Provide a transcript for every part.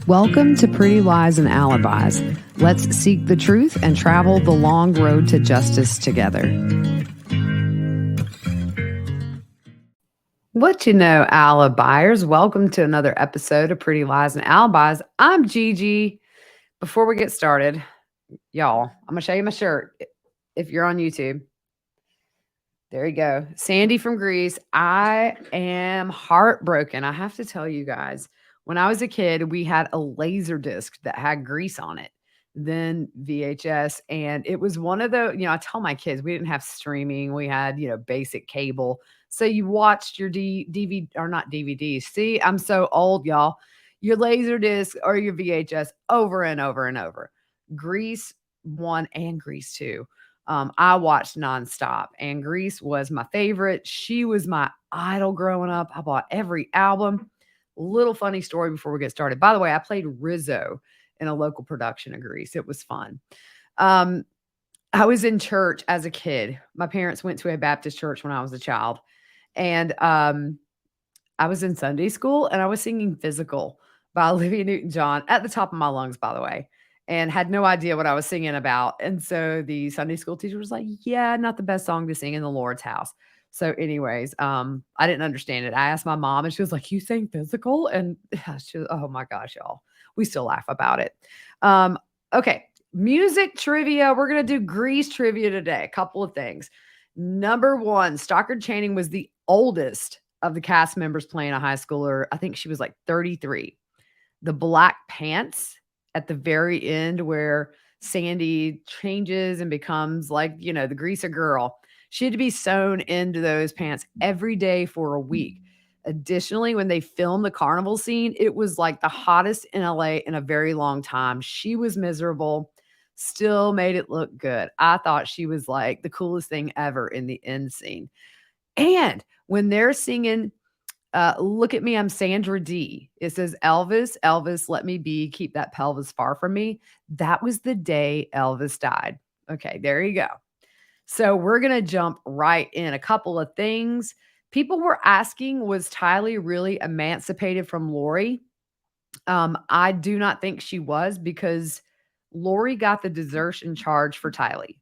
Welcome to Pretty Lies and Alibis. Let's seek the truth and travel the long road to justice together. What you know, Alibis? Welcome to another episode of Pretty Lies and Alibis. I'm Gigi. Before we get started, y'all, I'm going to show you my shirt if you're on YouTube. There you go. Sandy from Greece. I am heartbroken. I have to tell you guys, when I was a kid, we had a laser disc that had Grease on it, then VHS. And it was one of the, I tell my kids, we didn't have streaming. We had, basic cable. So you watched your DVD or not DVDs. See, I'm so old, y'all. Your laser disc or your VHS over and over and over. Grease 1 and Grease 2. I watched nonstop, and Grease was my favorite. She was my idol growing up. I bought every album. Little funny story before we get started. By the way, I played Rizzo in a local production of Grease. It was fun. I was in church as a kid. My parents went to a Baptist church when I was a child, and I was in Sunday school, and I was singing Physical by Olivia Newton-John at the top of my lungs, by the way, and had no idea what I was singing about. And so the Sunday school teacher was like, yeah, not the best song to sing in the Lord's house. So anyways, I didn't understand it. I asked my mom, and she was like, you sang Physical? And she was, oh my gosh, y'all, we still laugh about it. Okay. Music trivia. We're going to do Grease trivia today. A couple of things. Number one, Stockard Channing was the oldest of the cast members playing a high schooler. I think she was like 33. The black pants at the very end where Sandy changes and becomes like, the greaser girl. She had to be sewn into those pants every day for a week. Additionally, when they filmed the carnival scene, it was like the hottest in LA in a very long time. She was miserable, still made it look good. I thought she was like the coolest thing ever in the end scene. And when they're singing, look at me, I'm Sandra D. It says, Elvis, Elvis, let me be, keep that pelvis far from me. That was the day Elvis died. Okay, there you go. So we're going to jump right in. A couple of things. People were asking, was Tylee really emancipated from Lori? I do not think she was, because Lori got the desertion charge for Tylee.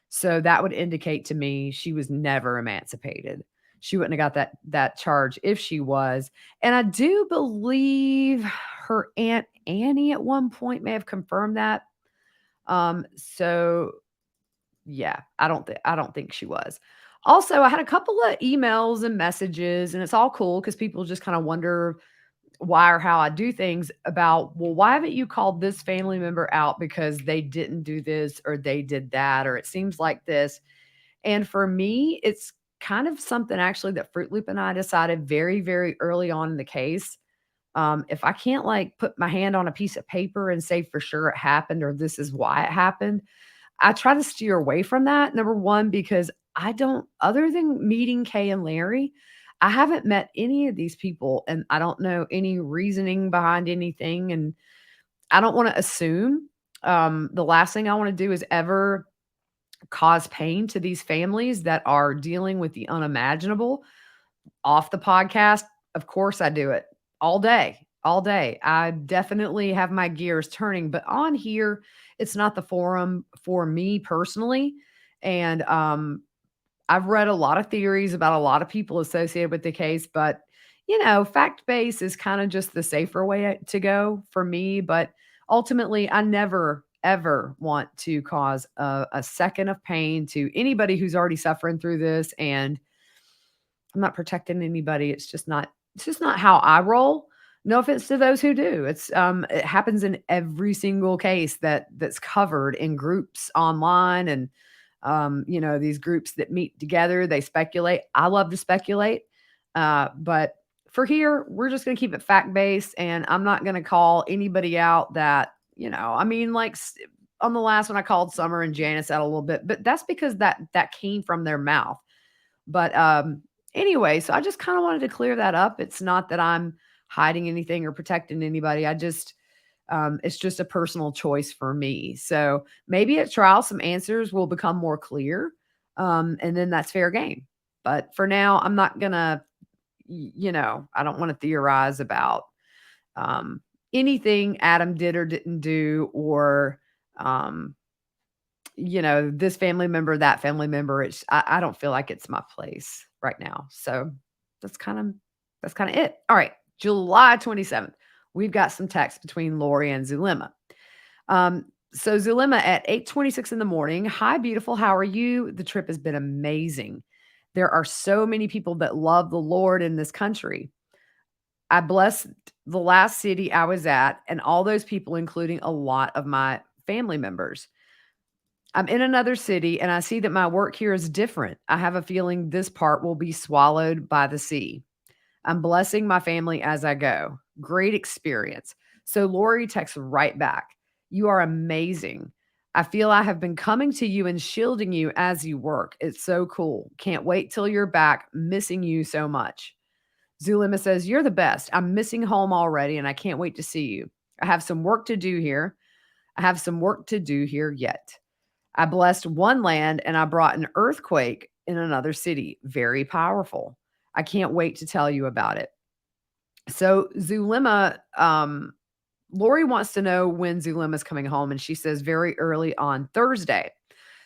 So that would indicate to me she was never emancipated. She wouldn't have got that charge if she was. And I do believe her Aunt Annie at one point may have confirmed that. So yeah, I don't think she was. Also, I had a couple of emails and messages, and it's all cool because people just kind of wonder why or how I do things about, well, why haven't you called this family member out because they didn't do this or they did that, or it seems like this. And for me, it's kind of something actually that Fruit Loop and I decided very, very early on in the case. If I can't like put my hand on a piece of paper and say for sure it happened or this is why it happened, I try to steer away from that. Number one, because other than meeting Kay and Larry, I haven't met any of these people and I don't know any reasoning behind anything. And I don't want to assume. The last thing I want to do is ever cause pain to these families that are dealing with the unimaginable. Off the podcast, of course I do it all day, all day. I definitely have my gears turning, but on here, it's not the forum for me personally. And I've read a lot of theories about a lot of people associated with the case, but fact-based is kind of just the safer way to go for me. But ultimately, I never, ever want to cause a second of pain to anybody who's already suffering through this. And I'm not protecting anybody. It's just not how I roll. No offense to those who do. It happens in every single case that's covered in groups online and these groups that meet together, they speculate. I love to speculate. But for here, we're just going to keep it fact-based, and I'm not going to call anybody out that, like on the last one, I called Summer and Janice out a little bit, but that's because that came from their mouth. But anyway, so I just kind of wanted to clear that up. It's not that I'm hiding anything or protecting anybody. It's just a personal choice for me. So maybe at trial, some answers will become more clear. And then that's fair game. But for now, I'm not gonna, I don't want to theorize about, anything Adam did or didn't do, or um, this family member, that family member. I don't feel like it's my place right now. So that's kind of that's kind of it. All right, July 27th. We've got some text between Lori and Zulema. So Zulema at 8:26 in the morning. Hi, beautiful. How are you? The trip has been amazing. There are so many people that love the Lord in this country. I blessed the last city I was at and all those people, including a lot of my family members. I'm in another city and I see that my work here is different. I have a feeling this part will be swallowed by the sea. I'm blessing my family as I go. Great experience. So Lori texts right back. You are amazing. I feel I have been coming to you and shielding you as you work. It's so cool. Can't wait till you're back. Missing you so much. Zulema says, you're the best. I'm missing home already and I can't wait to see you. I have some work to do here. I have some work to do here yet. I blessed one land and I brought an earthquake in another city. Very powerful. I can't wait to tell you about it. So Zulema, Lori wants to know when Zulema's coming home, and she says very early on Thursday.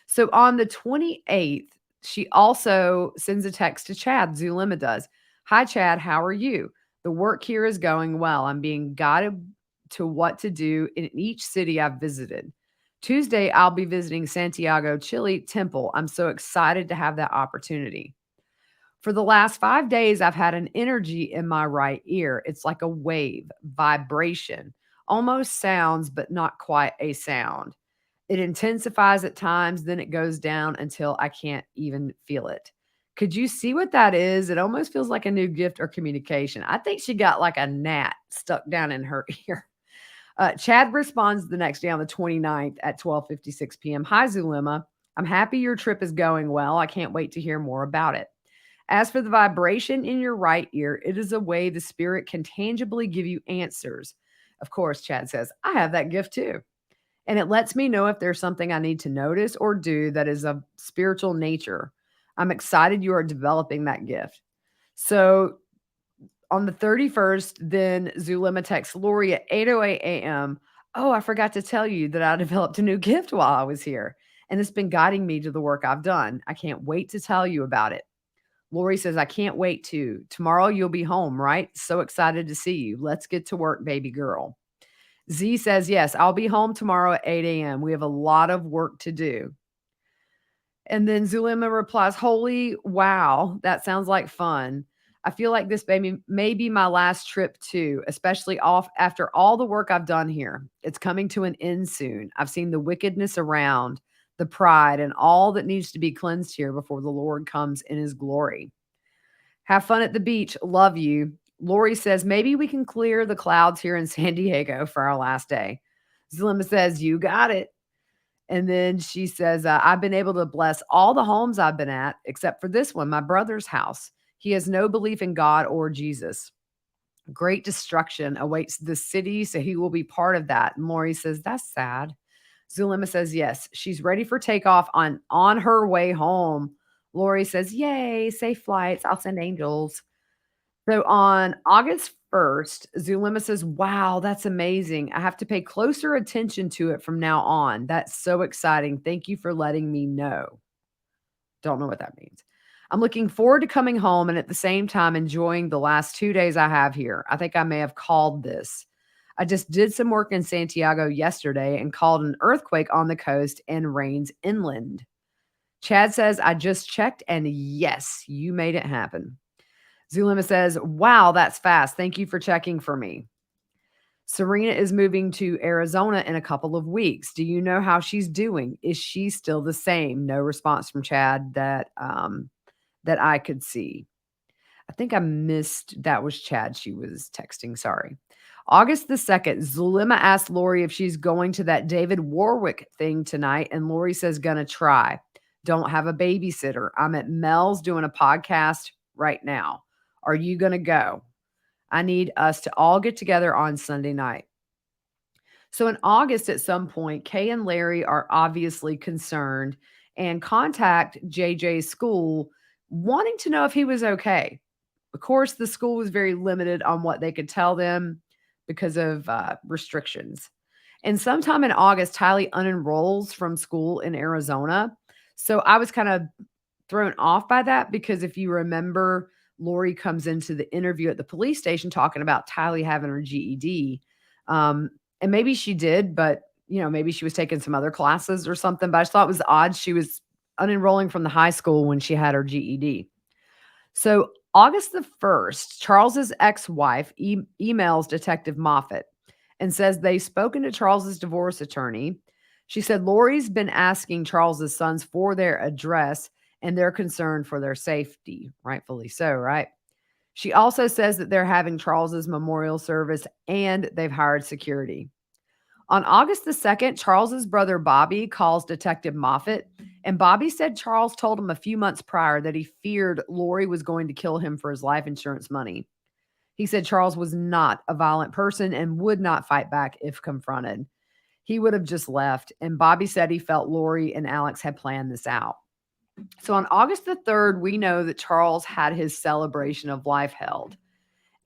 So on the 28th, she also sends a text to Chad. Zulema does. Hi, Chad. How are you? The work here is going well. I'm being guided to what to do in each city I've visited. Tuesday, I'll be visiting Santiago, Chile Temple. I'm so excited to have that opportunity. For the last 5 days, I've had an energy in my right ear. It's like a wave, vibration, almost sounds, but not quite a sound. It intensifies at times, then it goes down until I can't even feel it. Could you see what that is? It almost feels like a new gift or communication. I think she got like a gnat stuck down in her ear. Chad responds the next day on the 29th at 12:56 p.m. Hi, Zulema. I'm happy your trip is going well. I can't wait to hear more about it. As for the vibration in your right ear, it is a way the spirit can tangibly give you answers. Of course, Chad says, I have that gift too. And it lets me know if there's something I need to notice or do that is of spiritual nature. I'm excited you are developing that gift. So on the 31st, then Zulema texts Lori at 8:08 a.m. Oh, I forgot to tell you that I developed a new gift while I was here, and it's been guiding me to the work I've done. I can't wait to tell you about it. Lori says, I can't wait to. Tomorrow you'll be home, right? So excited to see you. Let's get to work, baby girl. Z says, yes, I'll be home tomorrow at 8 a.m. We have a lot of work to do. And then Zulema replies, holy wow, that sounds like fun. I feel like this may be my last trip too, especially off after all the work I've done here. It's coming to an end soon. I've seen the wickedness around, the pride, and all that needs to be cleansed here before the Lord comes in his glory. Have fun at the beach. Love you. Lori says, maybe we can clear the clouds here in San Diego for our last day. Zulema says, you got it. And then she says, I've been able to bless all the homes I've been at, except for this one, my brother's house. He has no belief in God or Jesus. Great destruction awaits the city, so he will be part of that. And Lori says, that's sad. Zulema says, yes, she's ready for takeoff on her way home. Lori says, yay, safe flights. I'll send angels. So on August 1st, Zulema says, wow, that's amazing. I have to pay closer attention to it from now on. That's so exciting. Thank you for letting me know. Don't know what that means. I'm looking forward to coming home and at the same time enjoying the last 2 days I have here. I think I may have called this. I just did some work in Santiago yesterday and called an earthquake on the coast and rains inland. Chad says, I just checked and yes, you made it happen. Zulema says, wow, that's fast. Thank you for checking for me. Serena is moving to Arizona in a couple of weeks. Do you know how she's doing? Is she still the same? No response from Chad that I could see. I think I missed that was Chad she was texting. Sorry. August the 2nd, Zulema asked Lori if she's going to that David Warwick thing tonight, and Lori says, gonna try. Don't have a babysitter. I'm at Mel's doing a podcast right now. Are you going to go? I need us to all get together on Sunday night. So in August, at some point, Kay and Larry are obviously concerned and contact JJ's school wanting to know if he was okay. Of course, the school was very limited on what they could tell them, because of restrictions. And sometime in August, Tylee unenrolls from school in Arizona. So I was kind of thrown off by that because if you remember, Lori comes into the interview at the police station talking about Tylee having her GED. And maybe she did, but maybe she was taking some other classes or something. But I just thought it was odd. She was unenrolling from the high school when she had her GED. So August the 1st, Charles's ex-wife emails Detective Moffat and says they've spoken to Charles's divorce attorney. She said Lori's been asking Charles's sons for their address and they're concerned for their safety. Rightfully so, right? She also says that they're having Charles's memorial service and they've hired security. On August the 2nd, Charles's brother Bobby calls Detective Moffat, and Bobby said Charles told him a few months prior that he feared Lori was going to kill him for his life insurance money. He said Charles was not a violent person and would not fight back if confronted. He would have just left, and Bobby said he felt Lori and Alex had planned this out. So on August the 3rd, we know that Charles had his celebration of life held.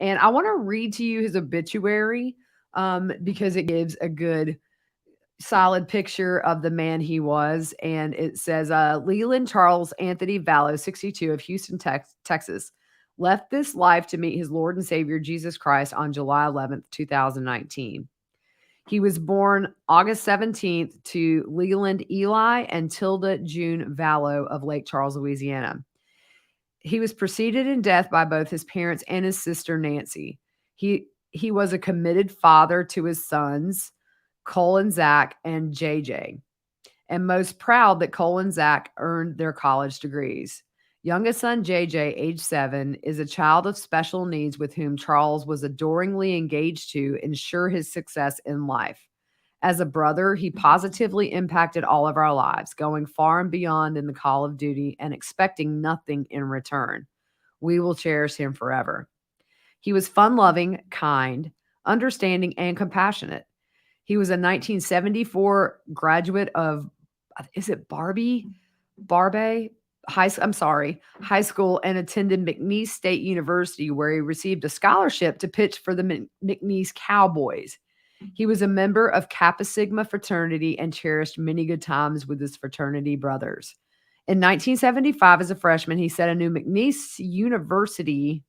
And I want to read to you his obituary because it gives a good, solid picture of the man he was. And it says, Leland Charles Anthony Vallow, 62, of Houston, Texas, left this life to meet his Lord and Savior, Jesus Christ, on July 11th, 2019. He was born August 17th to Leland Eli and Tilda June Vallow of Lake Charles, Louisiana. He was preceded in death by both his parents and his sister, Nancy. He was a committed father to his sons, Cole and Zach, and JJ, and most proud that Cole and Zach earned their college degrees. Youngest son, JJ, age 7, is a child of special needs with whom Charles was adoringly engaged to ensure his success in life. As a brother, he positively impacted all of our lives, going far and beyond in the call of duty and expecting nothing in return. We will cherish him forever. He was fun-loving, kind, understanding, and compassionate. He was a 1974 graduate of, is it Barbie high school, and attended McNeese State University, where he received a scholarship to pitch for the McNeese Cowboys. He was a member of Kappa Sigma fraternity and cherished many good times with his fraternity brothers. In 1975, as a freshman, he set a new McNeese University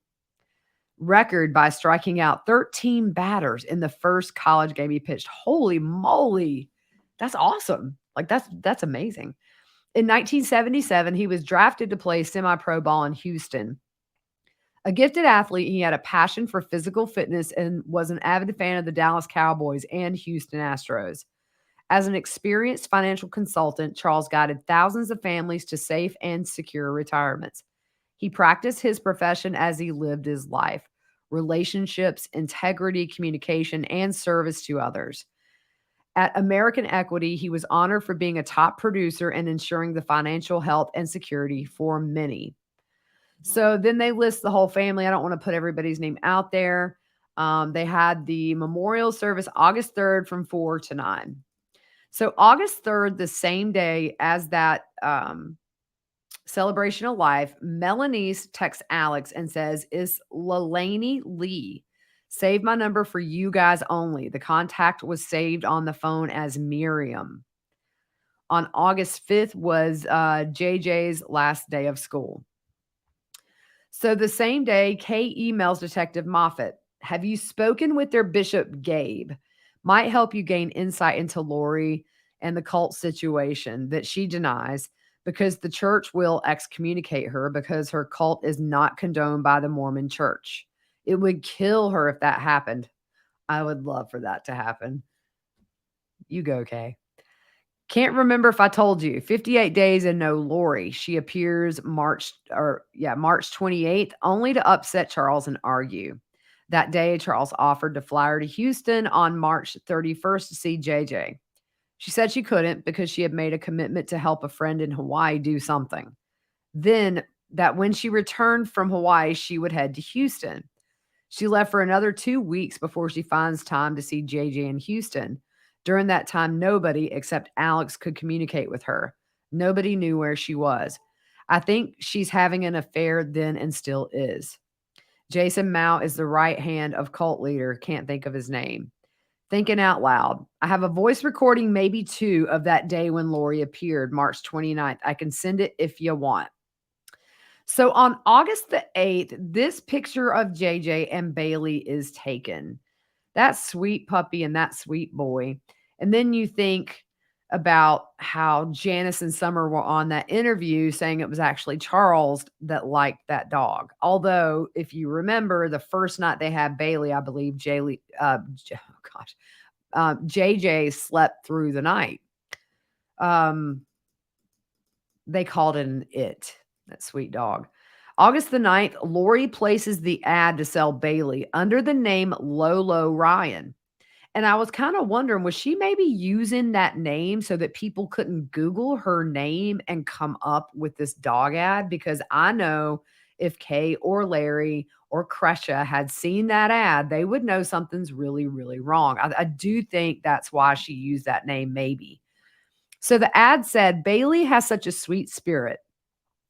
record by striking out 13 batters in the first college game he pitched. Holy moly. That's awesome. Like that's amazing. In 1977, he was drafted to play semi-pro ball in Houston. A gifted athlete, he had a passion for physical fitness and was an avid fan of the Dallas Cowboys and Houston Astros. As an experienced financial consultant, Charles guided thousands of families to safe and secure retirements. He practiced his profession as he lived his life: relationships, integrity, communication, and service to others. At American Equity, he was honored for being a top producer and ensuring the financial health and security for many. So then they list the whole family. I don't want to put everybody's name out there. They had the memorial service August 3rd from 4 to 9. So August 3rd, the same day as that celebration of life, Melaniece texts Alex and says, "Is Leilani Lee? Save my number for you guys only." The contact was saved on the phone as Miriam. On August 5th was JJ's last day of school. So the same day, Kay emails Detective Moffat, "Have you spoken with their bishop, Gabe? Might help you gain insight into Lori and the cult situation that she denies, because the church will excommunicate her because her cult is not condoned by the Mormon church. It would kill her if that happened." I would love for that to happen. You go, Kay. "Can't remember if I told you. 58 days and no Lori. She appears March 28th, only to upset Charles and argue. That day, Charles offered to fly her to Houston on March 31st to see JJ. She said she couldn't because she had made a commitment to help a friend in Hawaii do something. Then that when she returned from Hawaii, she would head to Houston. She left for another 2 weeks before she finds time to see JJ in Houston. During that time, nobody except Alex could communicate with her. Nobody knew where she was. I think she's having an affair then and still is. Jason Mao is the right hand of cult leader. Can't think of his name. Thinking out loud. I have a voice recording, maybe two, of that day when Lori appeared, March 29th. I can send it if you want. So on August the 8th, this picture of JJ and Bailey is taken. That sweet puppy and that sweet boy. And then you think about how Janice and Summer were on that interview saying it was actually Charles that liked that dog. Although, if you remember, the first night they had Bailey, I believe JJ slept through the night. They called it an it, that sweet dog. August the 9th, Lori places the ad to sell Bailey under the name Lolo Ryan. And I was kind of wondering, was she maybe using that name so that people couldn't Google her name and come up with this dog ad? Because I know if Kay or Larry or Cresha had seen that ad, they would know something's really, really wrong. I do think that's why she used that name, maybe. So the ad said, Bailey has such a sweet spirit.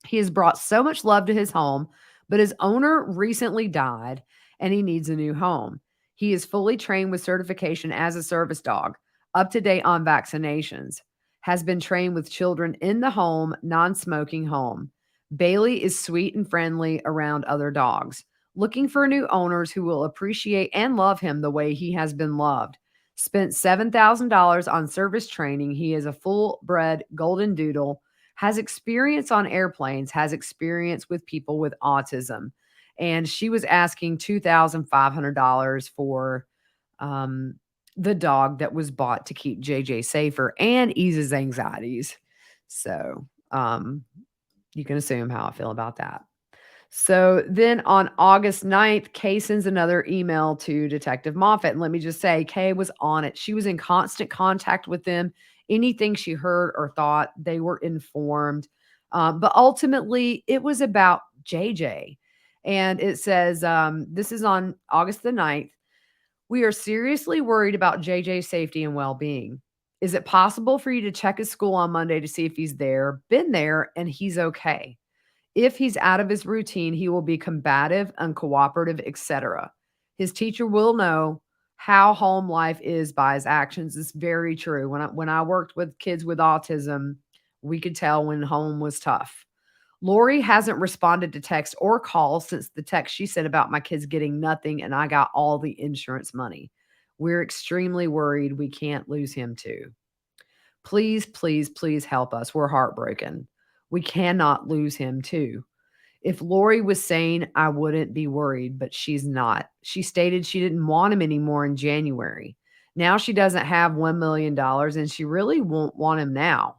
He has brought so much love to his home, but his owner recently died and he needs a new home. He is fully trained with certification as a service dog, up to date on vaccinations, has been trained with children in the home, non-smoking home. Bailey is sweet and friendly around other dogs, looking for new owners who will appreciate and love him the way he has been loved. Spent $7,000 on service training. He is a full-bred golden doodle, has experience on airplanes, has experience with people with autism. And she was asking $2,500 for the dog that was bought to keep JJ safer and ease his anxieties. So you can assume how I feel about that. So then on August 9th, Kay sends another email to Detective Moffat. And let me just say, Kay was on it. She was in constant contact with them. Anything she heard or thought, they were informed. But ultimately, it was about JJ. And it says, this is on August the 9th. We are seriously worried about JJ's safety and well-being. Is it possible for you to check his school on Monday to see if he's there, been there, and he's okay? If he's out of his routine, he will be combative, uncooperative, etc. His teacher will know how home life is by his actions. It's very true. When I worked with kids with autism, we could tell when home was tough. Lori hasn't responded to text or calls since the text she sent about my kids getting nothing and I got all the insurance money. We're extremely worried we can't lose him too. Please, please, please help us. We're heartbroken. We cannot lose him too. If Lori was sane, I wouldn't be worried, but she's not. She stated she didn't want him anymore in January. Now she doesn't have $1 million and she really won't want him now.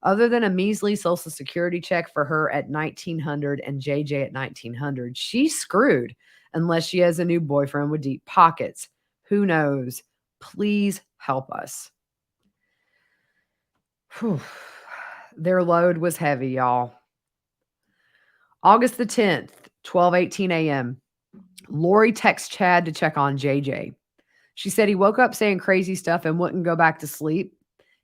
Other than a measly social security check for her at $1,900 and JJ at $1,900, she's screwed unless she has a new boyfriend with deep pockets. Who knows? Please help us. Whew. Their load was heavy, y'all. August the 10th, 12:18 a.m. Lori texts Chad to check on JJ. She said he woke up saying crazy stuff and wouldn't go back to sleep.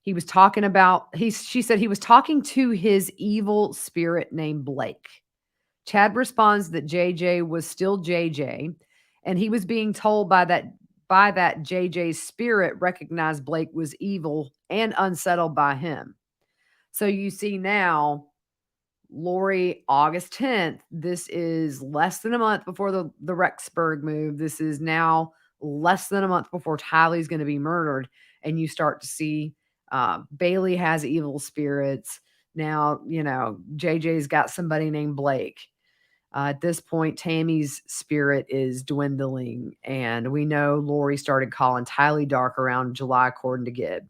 He was talking about, she said he was talking to his evil spirit named Blake. Chad responds that JJ was still JJ, and he was being told by that JJ's spirit recognized Blake was evil and unsettled by him. So you see now, Lori, August 10th, this is less than a month before the Rexburg move. This is now less than a month before Tylee's going to be murdered. And you start to see Bailey has evil spirits. Now, JJ's got somebody named Blake. At this point, Tammy's spirit is dwindling. And we know Lori started calling Tylee dark around July, according to Gibb.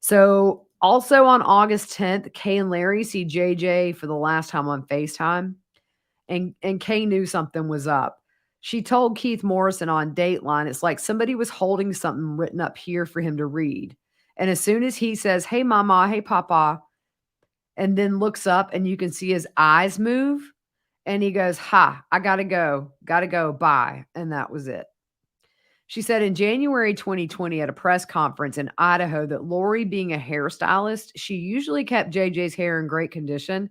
So also on August 10th, Kay and Larry see JJ for the last time on FaceTime. And Kay knew something was up. She told Keith Morrison on Dateline, it's like somebody was holding something written up here for him to read. And as soon as he says, hey, mama, hey, papa, and then looks up and you can see his eyes move. And he goes, I gotta go, bye. And that was it. She said in January 2020 at a press conference in Idaho that Lori, being a hairstylist, she usually kept JJ's hair in great condition,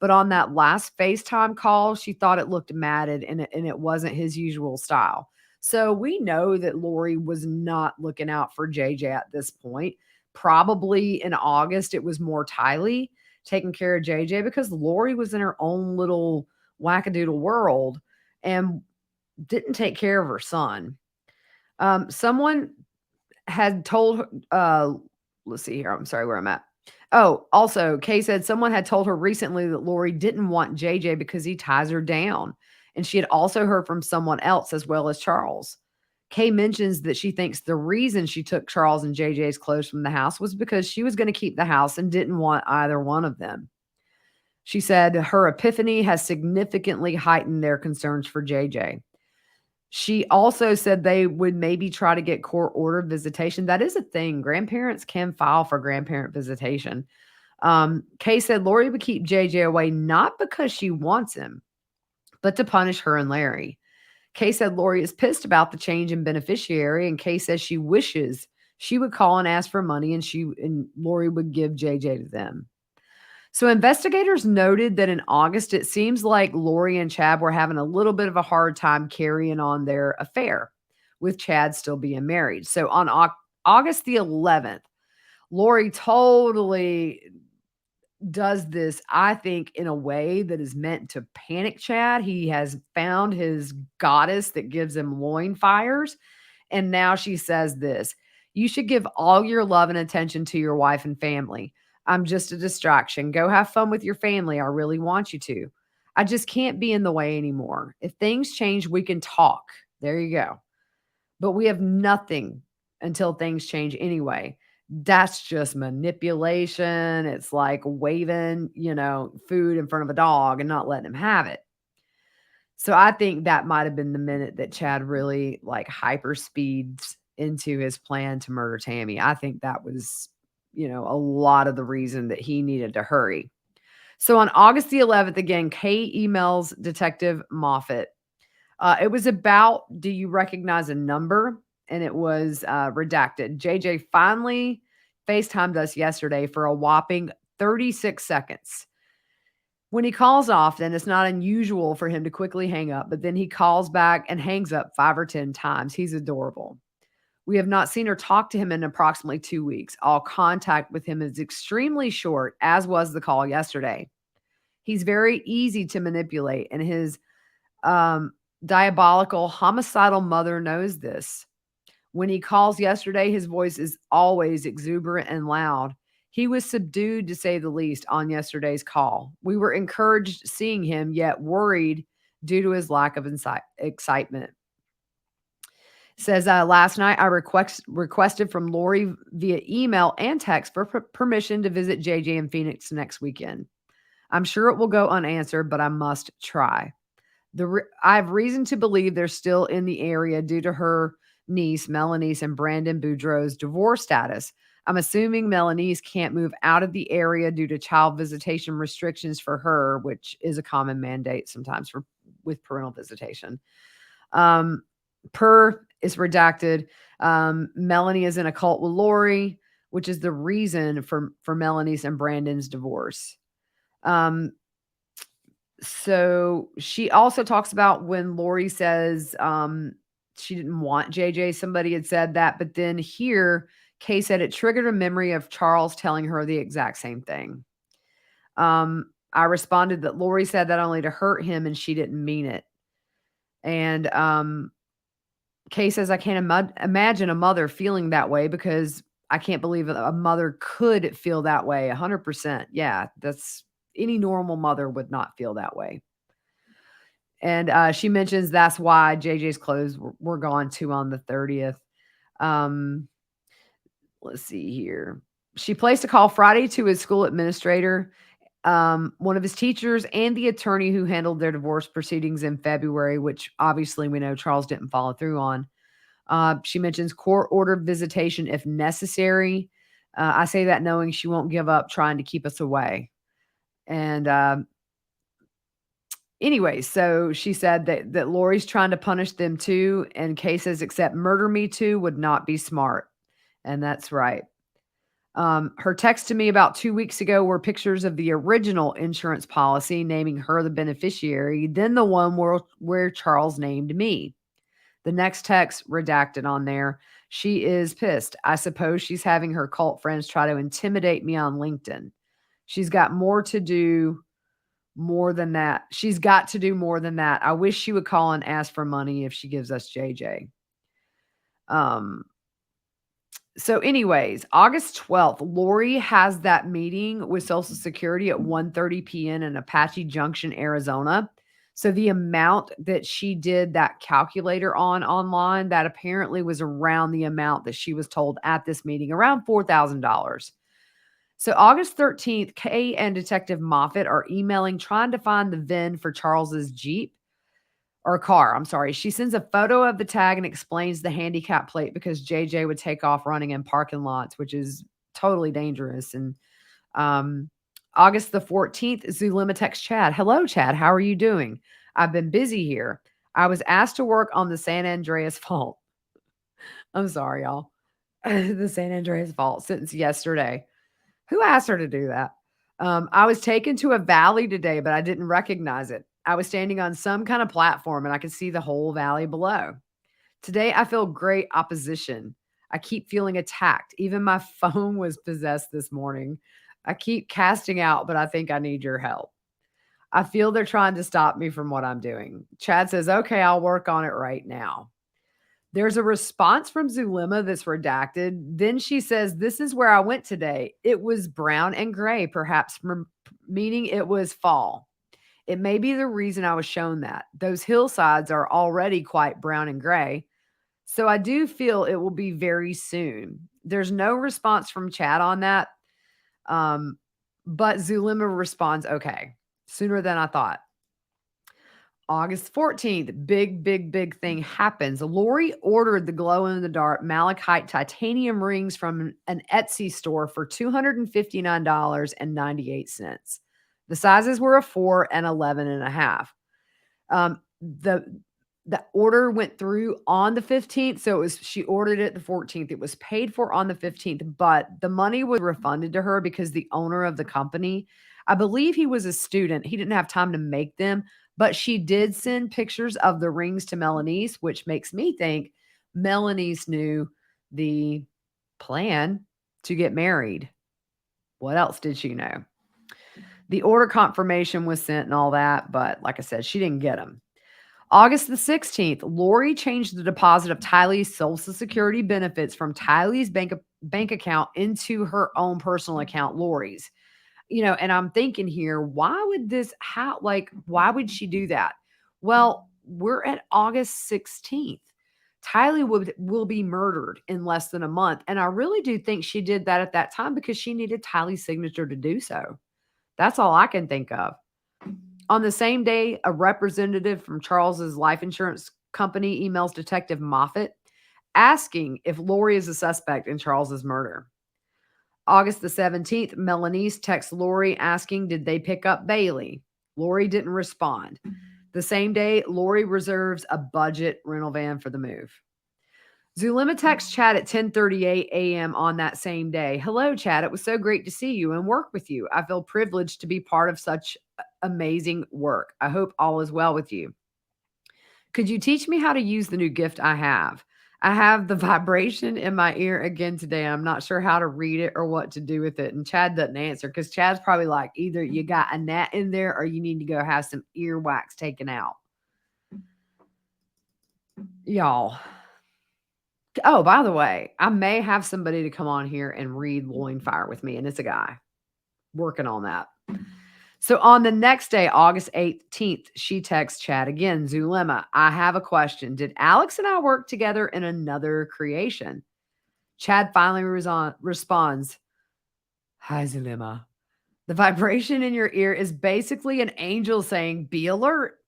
But on that last FaceTime call, she thought it looked matted and it wasn't his usual style. So we know that Lori was not looking out for JJ at this point. Probably in August, it was more Tylee taking care of JJ because Lori was in her own little wackadoodle world and didn't take care of her son. Someone had told let's see here. I'm sorry where I'm at. Oh, also, Kay said someone had told her recently that Lori didn't want JJ because he ties her down. And she had also heard from someone else as well as Charles. Kay mentions that she thinks the reason she took Charles and JJ's clothes from the house was because she was going to keep the house and didn't want either one of them. She said her epiphany has significantly heightened their concerns for JJ. She also said they would maybe try to get court ordered visitation. That is a thing. Grandparents can file for grandparent visitation. Kay said Lori would keep JJ away not because she wants him, but to punish her and Larry. Kay said Lori is pissed about the change in beneficiary, and Kay says she wishes she would call and ask for money, and Lori would give JJ to them. So investigators noted that in August, it seems like Lori and Chad were having a little bit of a hard time carrying on their affair, with Chad still being married. So on August the 11th, Lori totally does this, I think, in a way that is meant to panic Chad. He has found his goddess that gives him loin fires. And now she says this: you should give all your love and attention to your wife and family. I'm just a distraction. Go have fun with your family. I really want you to. I just can't be in the way anymore. If things change, we can talk. There you go. But we have nothing until things change anyway. That's just manipulation. It's like waving, food in front of a dog and not letting him have it. So I think that might have been the minute that Chad really like hyper speeds into his plan to murder Tammy. I think that was, a lot of the reason that he needed to hurry. So on August the 11th, again, Kay emails Detective Moffat. It was about, do you recognize a number? And it was redacted. JJ finally FaceTimed us yesterday for a whopping 36 seconds. When he calls often, it's not unusual for him to quickly hang up, but then he calls back and hangs up 5 or 10 times. He's adorable. We have not seen or talked to him in approximately 2 weeks. All contact with him is extremely short, as was the call yesterday. He's very easy to manipulate, and his diabolical, homicidal mother knows this. When he calls yesterday, his voice is always exuberant and loud. He was subdued, to say the least, on yesterday's call. We were encouraged seeing him, yet worried due to his lack of excitement. Says, last night I requested from Lori via email and text for permission to visit JJ in Phoenix next weekend. I'm sure it will go unanswered, but I must try. I have reason to believe they're still in the area due to her niece, Melaniece, and Brandon Boudreaux's divorce status. I'm assuming Melaniece can't move out of the area due to child visitation restrictions for her, which is a common mandate sometimes with parental visitation. Per is redacted. Melanie is in a cult with Lori, which is the reason for Melaniece and Brandon's divorce. So she also talks about when Lori says she didn't want JJ. Somebody had said that, but then here, Kay said it triggered a memory of Charles telling her the exact same thing. I responded that Lori said that only to hurt him and she didn't mean it. And Kay says, I can't imagine a mother feeling that way because I can't believe a mother could feel that way. 100%. Yeah, that's any normal mother would not feel that way. And she mentions that's why JJ's clothes were gone too on the 30th. Let's see here. She placed a call Friday to his school administrator, one of his teachers, and the attorney who handled their divorce proceedings in February, which obviously we know Charles didn't follow through on. She mentions court-ordered visitation if necessary. I say that knowing she won't give up trying to keep us away. And anyway, so she said that Lori's trying to punish them too, and cases except murder me too would not be smart. And that's right. Her text to me about 2 weeks ago were pictures of the original insurance policy naming her the beneficiary, then the one where Charles named me. The next text redacted on there. She is pissed. I suppose she's having her cult friends try to intimidate me on LinkedIn. She's got more to do more than that. She's got to do more than that. I wish she would call and ask for money if she gives us JJ. So anyways, August 12th, Lori has that meeting with Social Security at 1:30 p.m. in Apache Junction, Arizona. So the amount that she did that calculator on online, that apparently was around the amount that she was told at this meeting, around $4,000. So August 13th, Kay and Detective Moffat are emailing trying to find the VIN for Charles's Jeep or car. I'm sorry. She sends a photo of the tag and explains the handicap plate because JJ would take off running in parking lots, which is totally dangerous. And August the 14th, Zulema texts Chad. Hello, Chad. How are you doing? I've been busy here. I was asked to work on the San Andreas fault. I'm sorry, y'all. The San Andreas fault since yesterday. Who asked her to do that? I was taken to a valley today, but I didn't recognize it. I was standing on some kind of platform and I could see the whole valley below. Today, I feel great opposition. I keep feeling attacked. Even my phone was possessed this morning. I keep casting out, but I think I need your help. I feel they're trying to stop me from what I'm doing. Chad says, okay, I'll work on it right now. There's a response from Zulema that's redacted. Then she says, this is where I went today. It was brown and gray, perhaps meaning it was fall. It may be the reason I was shown that. Those hillsides are already quite brown and gray. So I do feel it will be very soon. There's no response from Chad on that. But Zulema responds, okay, sooner than I thought. August 14th, big thing happens. Lori ordered the glow-in-the-dark Malachite titanium rings from an Etsy store for $259.98. The sizes were a 4 and 11 and a half. The order went through on the 15th, so she ordered it the 14th. It was paid for on the 15th, but the money was refunded to her because the owner of the company, I believe he was a student. He didn't have time to make them, but she did send pictures of the rings to Melaniece, which makes me think Melaniece knew the plan to get married. What else did she know? The order confirmation was sent and all that, but like I said, she didn't get them. August the 16th, Lori changed the deposit of Tylee's Social Security benefits from Tylee's bank account into her own personal account, Lori's. And I'm thinking here, why would she do that? Well, we're at August 16th. Tylee will be murdered in less than a month. And I really do think she did that at that time because she needed Tylee's signature to do so. That's all I can think of. On the same day, a representative from Charles's life insurance company emails Detective Moffat asking if Lori is a suspect in Charles's murder. August the 17th, Melaniece texts Lori asking, did they pick up Bailey? Lori didn't respond. The same day, Lori reserves a budget rental van for the move. Zulema texts Chad at 10:38 a.m. on that same day. Hello, Chad. It was so great to see you and work with you. I feel privileged to be part of such amazing work. I hope all is well with you. Could you teach me how to use the new gift I have? I have the vibration in my ear again today. I'm not sure how to read it or what to do with it. And Chad doesn't answer because Chad's probably like, either you got a gnat in there or you need to go have some earwax taken out. Y'all. Oh, by the way, I may have somebody to come on here and read Loin Fire with me, and it's a guy working on that. So on the next day, August 18th, she texts Chad again, Zulema, I have a question. Did Alex and I work together in another creation? Chad finally responds, hi, Zulema. The vibration in your ear is basically an angel saying, be alert.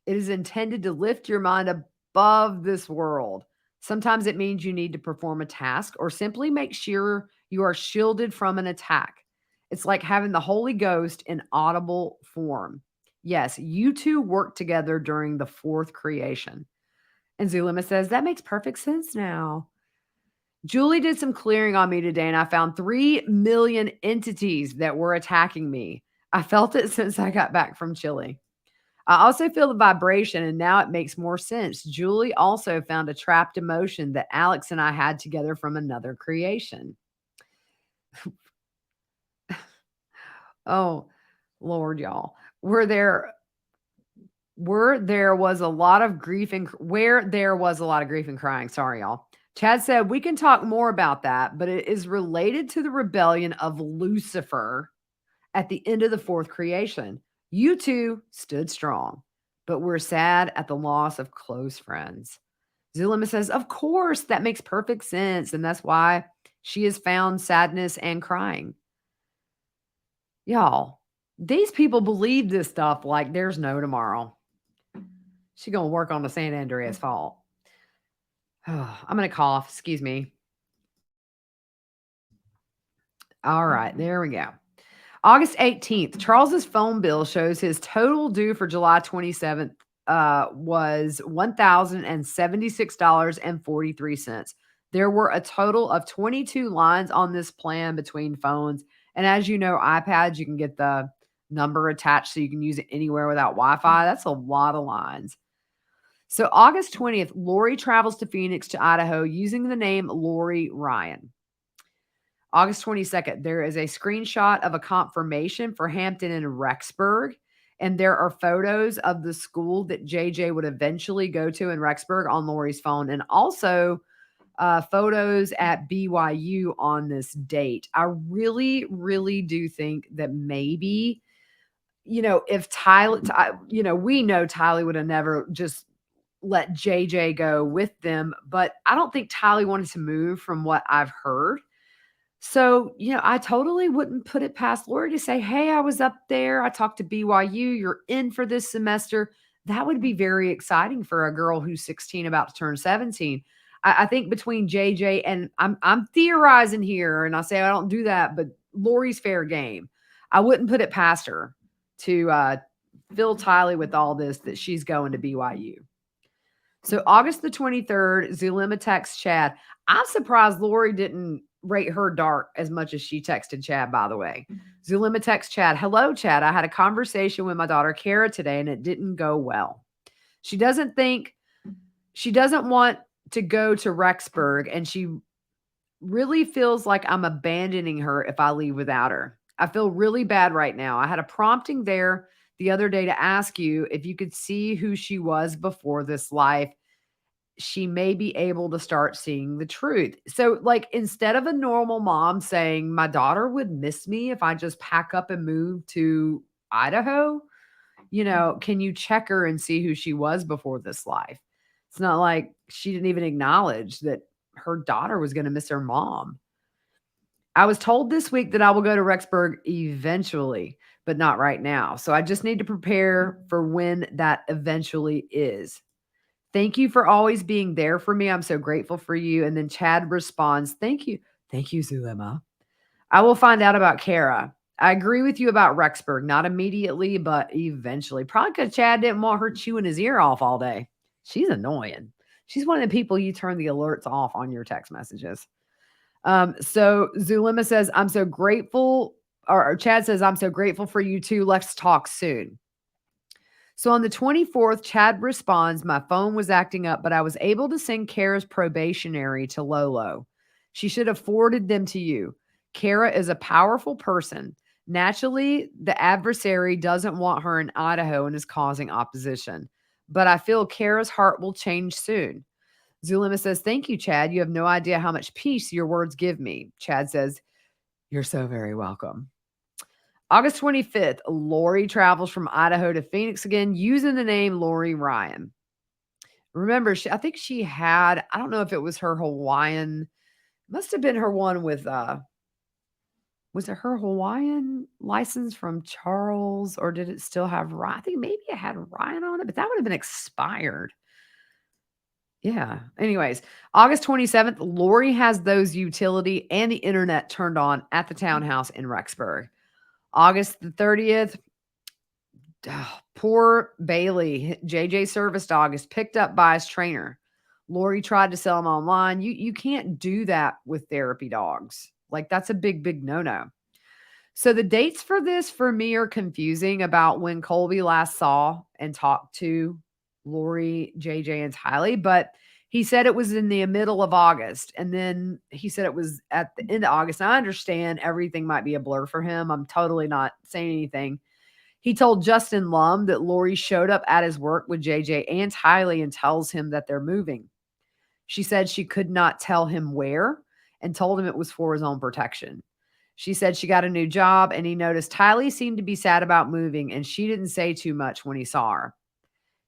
It is intended to lift your mind above this world. Sometimes it means you need to perform a task or simply make sure you are shielded from an attack. It's like having the Holy Ghost in audible form. Yes, you two worked together during the fourth creation. And Zulema says, that makes perfect sense now. Julie did some clearing on me today, and I found 3 million entities that were attacking me. I felt it since I got back from Chile. I also feel the vibration, and now it makes more sense. Julie also found a trapped emotion that Alex and I had together from another creation. Oh, Lord, y'all. There was a lot of grief and where there was a lot of grief and crying. Sorry, y'all. Chad said we can talk more about that, but it is related to the rebellion of Lucifer at the end of the fourth creation. You two stood strong, but we're sad at the loss of close friends. Zulema says, of course, that makes perfect sense. And that's why she has found sadness and crying. Y'all, these people believe this stuff like there's no tomorrow. She's going to work on the San Andreas fault. I'm going to cough. Excuse me. All right, there we go. August 18th, Charles's phone bill shows his total due for July 27th was $1,076.43. There were a total of 22 lines on this plan between phones. And as you know, iPads, you can get the number attached so you can use it anywhere without Wi-Fi. That's a lot of lines. So August 20th, Lori travels to Phoenix to Idaho using the name Lori Ryan. August 22nd, there is a screenshot of a confirmation for Hampton and Rexburg. And there are photos of the school that JJ would eventually go to in Rexburg on Lori's phone. And also photos at BYU on this date. I really, really do think that maybe, if Tylee, we know Tylee would have never just let JJ go with them. But I don't think Tylee wanted to move from what I've heard. So, I totally wouldn't put it past Lori to say, hey, I was up there. I talked to BYU. You're in for this semester. That would be very exciting for a girl who's 16 about to turn 17. I think between JJ and I'm theorizing here, and I say I don't do that, but Lori's fair game. I wouldn't put it past her to fill Tylee with all this that she's going to BYU. So August the 23rd, Zulema texts Chad. I'm surprised Lori didn't rate her dark as much as she texted Chad, by the way. Zulema texts Chad, hello, Chad. I had a conversation with my daughter, Kara, today, and it didn't go well. She doesn't want to go to Rexburg, and she really feels like I'm abandoning her if I leave without her. I feel really bad right now. I had a prompting there the other day to ask you if you could see who she was before this life. She may be able to start seeing the truth. So, like, instead of a normal mom saying, my daughter would miss me if I just pack up and move to Idaho, can you check her and see who she was before this life? It's not like she didn't even acknowledge that her daughter was going to miss her mom. I was told this week that I will go to Rexburg eventually, but not right now. So I just need to prepare for when that eventually is. Thank you for always being there for me. I'm so grateful for you. And then Chad responds, thank you. Thank you, Zulema. I will find out about Kara. I agree with you about Rexburg. Not immediately, but eventually. Probably because Chad didn't want her chewing his ear off all day. She's annoying. She's one of the people you turn the alerts off on your text messages. So Zulema says, I'm so grateful. Or Chad says, I'm so grateful for you too. Let's talk soon. So on the 24th, Chad responds, my phone was acting up, but I was able to send Kara's probationary to Lolo. She should have forwarded them to you. Kara is a powerful person. Naturally, the adversary doesn't want her in Idaho and is causing opposition. But I feel Kara's heart will change soon. Zulema says, thank you, Chad. You have no idea how much peace your words give me. Chad says, you're so very welcome. August 25th, Lori travels from Idaho to Phoenix again using the name Lori Ryan. Remember, I think she had, I don't know if it was her Hawaiian, must have been her one with, was it her Hawaiian license from Charles, or did it still have Ryan? I think maybe it had Ryan on it, but that would have been expired. Yeah. Anyways, August 27th, Lori has those utility and the internet turned on at the townhouse in Rexburg. August the 30th, poor Bailey, JJ service dog, is picked up by his trainer. Lori tried to sell them online. You can't do that with therapy dogs. Like, that's a big, big no-no. So the dates for this for me are confusing about when Colby last saw and talked to Lori, JJ, and Tylee, but he said it was in the middle of August. And then he said it was at the end of August. And I understand everything might be a blur for him. I'm totally not saying anything. He told Justin Lum that Lori showed up at his work with JJ and Tylee and tells him that they're moving. She said she could not tell him where and told him it was for his own protection. She said she got a new job and he noticed Tylee seemed to be sad about moving and she didn't say too much when he saw her.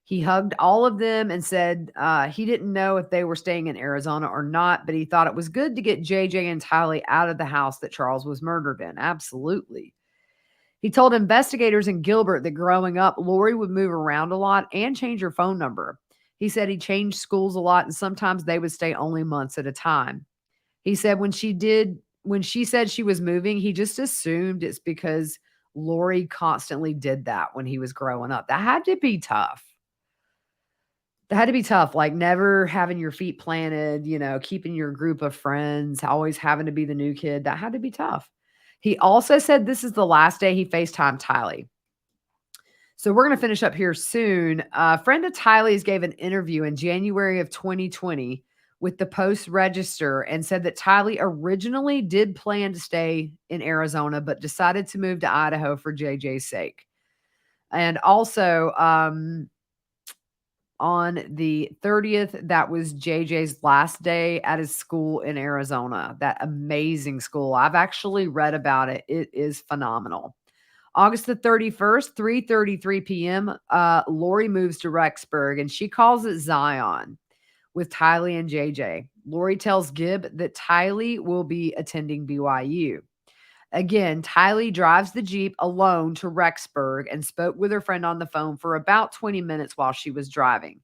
He hugged all of them and said he didn't know if they were staying in Arizona or not, but he thought it was good to get JJ and Tylee out of the house that Charles was murdered in. Absolutely. He told investigators in Gilbert that growing up, Lori would move around a lot and change her phone number. He said he changed schools a lot and sometimes they would stay only months at a time. He said when she said she was moving, he just assumed it's because Lori constantly did that when he was growing up. That had to be tough. That had to be tough, like never having your feet planted, keeping your group of friends, always having to be the new kid. That had to be tough. He also said this is the last day he FaceTimed Tylee. So we're going to finish up here soon. A friend of Tylee's gave an interview in January of 2020 with the Post-Register and said that Tylee originally did plan to stay in Arizona, but decided to move to Idaho for JJ's sake. And also, on the 30th, that was JJ's last day at his school in Arizona. That amazing school. I've actually read about it. It is phenomenal. August the 31st, 3:33 p.m., Lori moves to Rexburg, and she calls it Zion with Tylee and JJ. Lori tells Gibb that Tylee will be attending BYU. Again, Tylee drives the Jeep alone to Rexburg and spoke with her friend on the phone for about 20 minutes while she was driving.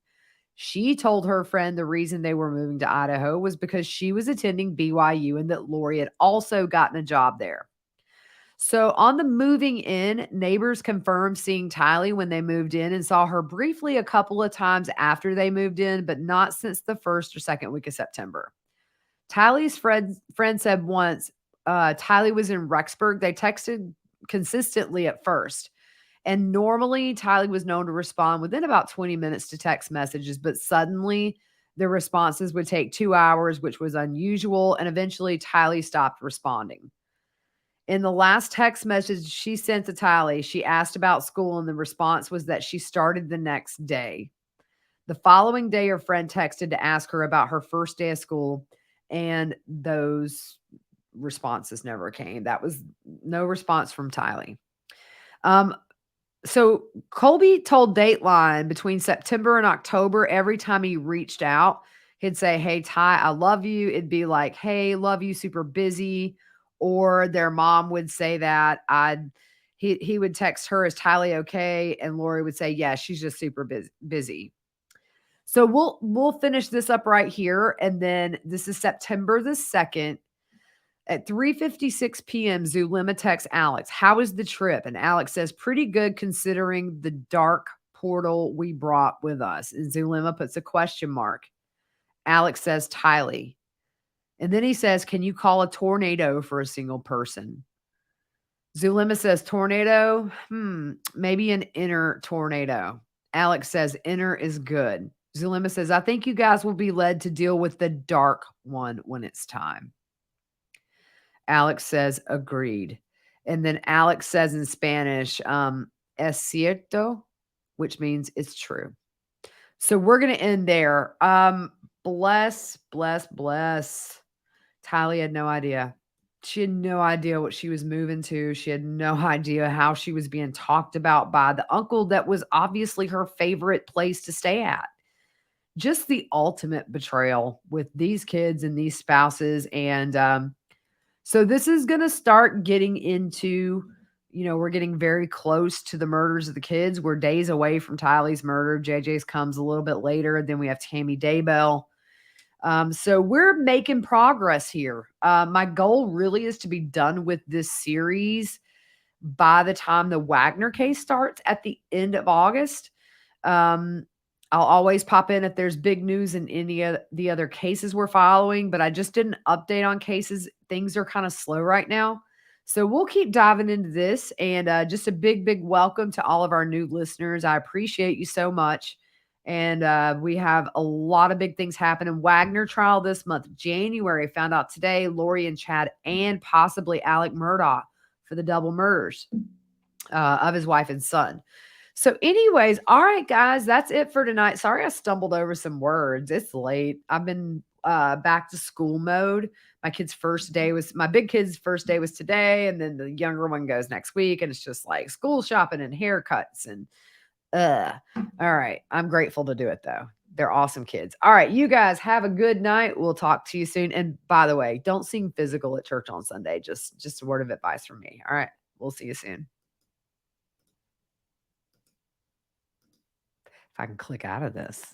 She told her friend the reason they were moving to Idaho was because she was attending BYU and that Lori had also gotten a job there. So on the moving in, neighbors confirmed seeing Tylee when they moved in and saw her briefly a couple of times after they moved in, but not since the first or second week of September. Tylee's friend said once Tylee was in Rexburg, they texted consistently at first. And normally Tylee was known to respond within about 20 minutes to text messages, but suddenly the responses would take 2 hours, which was unusual. And eventually Tylee stopped responding. In the last text message she sent to Tylee, she asked about school, and the response was that she started the next day. The following day, her friend texted to ask her about her first day of school, and those responses never came. That was no response from Tylee. So Colby told Dateline between September and October, every time he reached out, he'd say, "Hey, Ty, I love you." It'd be like, "Hey, love you, super busy." Or their mom would say that. He would text her, "Is Tylee okay?" And Lori would say, "Yeah, she's just super busy." So we'll finish this up right here. And then this is September the 2nd. At 3:56 p.m., Zulema texts Alex, "How is the trip?" And Alex says, "Pretty good considering the dark portal we brought with us." And Zulema puts a question mark. Alex says, "Tylee." And then he says, "Can you call a tornado for a single person?" Zulema says, "Tornado? Maybe an inner tornado." Alex says, "Inner is good." Zulema says, "I think you guys will be led to deal with the dark one when it's time." Alex says, "Agreed." And then Alex says in Spanish, "Es cierto," which means it's true. So we're going to end there. Bless. Tylee had no idea. She had no idea what she was moving to. She had no idea how she was being talked about by the uncle that was obviously her favorite place to stay at. Just the ultimate betrayal with these kids and these spouses. And so this is going to start getting into, we're getting very close to the murders of the kids. We're days away from Tylee's murder. JJ's comes a little bit later. Then we have Tammy Daybell. So we're making progress here. My goal really is to be done with this series by the time the Wagner case starts at the end of August. I'll always pop in if there's big news in any of the other cases we're following, but I just didn't update on cases. Things are kind of slow right now. So we'll keep diving into this. And just a big, big welcome to all of our new listeners. I appreciate you so much. And we have a lot of big things happening. Wagner trial this month, January, found out today, Lori and Chad, and possibly Alec Murdaugh for the double murders of his wife and son. So, anyways, all right, guys, that's it for tonight. Sorry, I stumbled over some words. It's late. I've been back to school mode. My big kid's first day was today, and then the younger one goes next week, and it's just like school shopping and haircuts and all right. I'm grateful to do it though. They're awesome kids. All right, you guys have a good night. We'll talk to you soon. And by the way, don't sing physical at church on Sunday. Just a word of advice from me. All right. We'll see you soon. If I can click out of this.